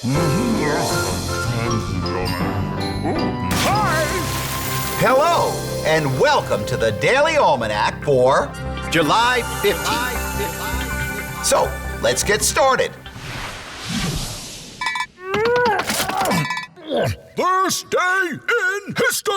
Hi! Hello, and welcome to the Daily Almanac for July 15th. So, let's get started. This day in history!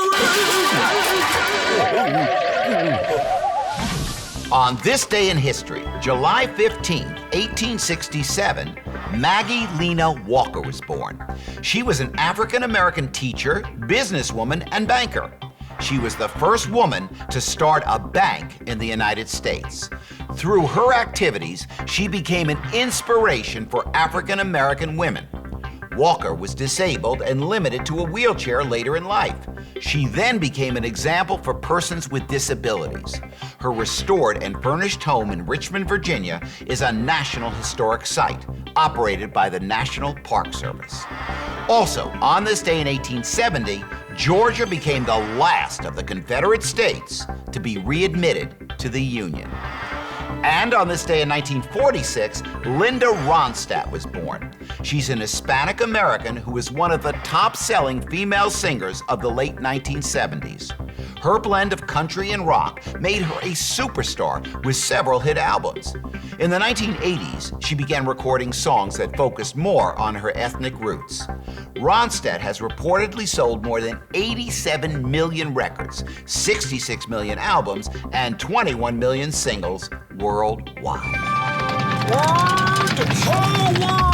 On this day in history, July 15th, 1867, Maggie Lena Walker was born. She was an African-American teacher, businesswoman, and banker. She was the first woman to start a bank in the United States. Through her activities, she became an inspiration for African-American women. Walker was disabled and limited to a wheelchair later in life. She then became an example for persons with disabilities. Her restored and furnished home in Richmond, Virginia is a National Historic Site operated by the National Park Service. Also, on this day in 1870, Georgia became the last of the Confederate states to be readmitted to the Union. And on this day in 1946, Linda Ronstadt was born. She's an Hispanic American who is one of the top-selling female singers of the late 1970s. Her blend of country and rock made her a superstar with several hit albums. In the 1980s, she began recording songs that focused more on her ethnic roots. Ronstadt has reportedly sold more than 87 million records, 66 million albums, and 21 million singles worldwide. Word power!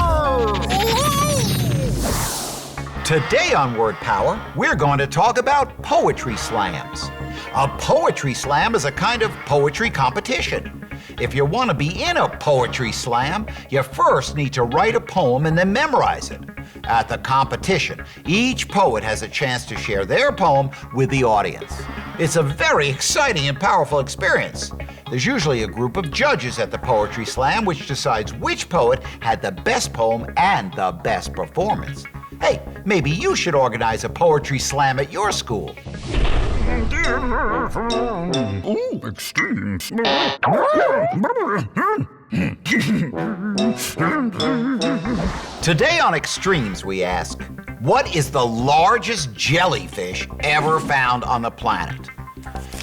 Today on Word Power, we're going to talk about poetry slams. A poetry slam is a kind of poetry competition. If you want to be in a poetry slam, you first need to write a poem and then memorize it. At the competition, each poet has a chance to share their poem with the audience. It's a very exciting and powerful experience. There's usually a group of judges at the poetry slam which decides which poet had the best poem and the best performance. Hey, maybe you should organize a poetry slam at your school. Ooh, extremes. Today on Extremes, we ask, what is the largest jellyfish ever found on the planet?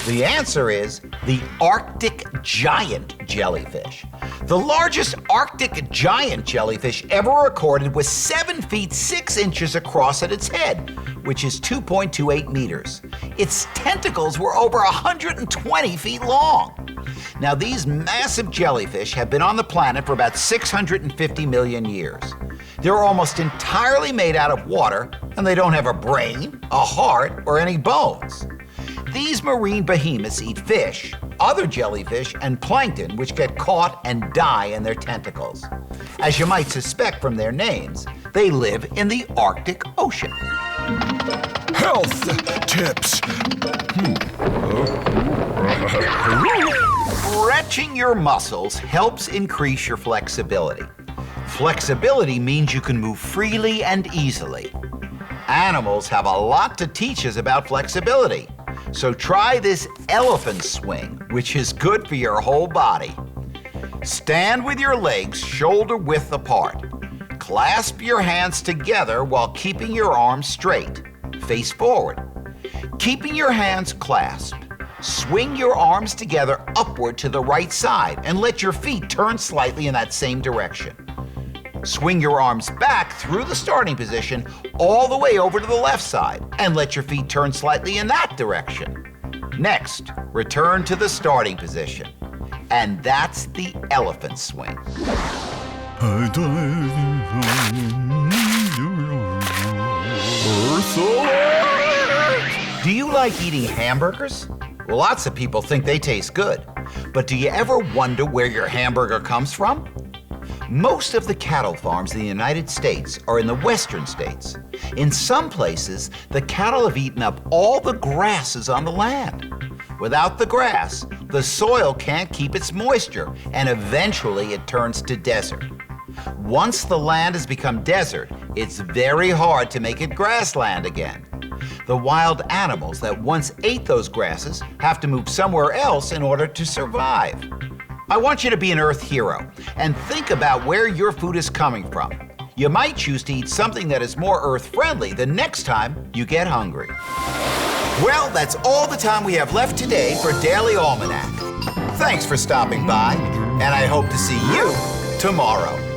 The answer is the Arctic giant jellyfish. The largest Arctic giant jellyfish ever recorded was 7 feet 6 inches across at its head, which is 2.28 meters. Its tentacles were over 120 feet long. Now, these massive jellyfish have been on the planet for about 650 million years. They're almost entirely made out of water, and they don't have a brain, a heart, or any bones. These marine behemoths eat fish, other jellyfish, and plankton, which get caught and die in their tentacles. As you might suspect from their names, they live in the Arctic Ocean. Health tips. Stretching your muscles helps increase your flexibility. Flexibility means you can move freely and easily. Animals have a lot to teach us about flexibility. So try this elephant swing, which is good for your whole body. Stand with your legs shoulder width apart. Clasp your hands together while keeping your arms straight. Face forward. Keeping your hands clasped, swing your arms together upward to the right side and let your feet turn slightly in that same direction. Swing your arms back through the starting position all the way over to the left side and let your feet turn slightly in that direction. Next, return to the starting position. And that's the elephant swing. Do you like eating hamburgers? Well, lots of people think they taste good. But do you ever wonder where your hamburger comes from? Most of the cattle farms in the United States are in the western states. In some places, the cattle have eaten up all the grasses on the land. Without the grass, the soil can't keep its moisture, and eventually it turns to desert. Once the land has become desert, it's very hard to make it grassland again. The wild animals that once ate those grasses have to move somewhere else in order to survive. I want you to be an Earth hero and think about where your food is coming from. you might choose to eat something that is more earth-friendly the next time you get hungry. Well, that's all the time we have left today for Daily Almanac. Thanks for stopping by, and I hope to see you tomorrow.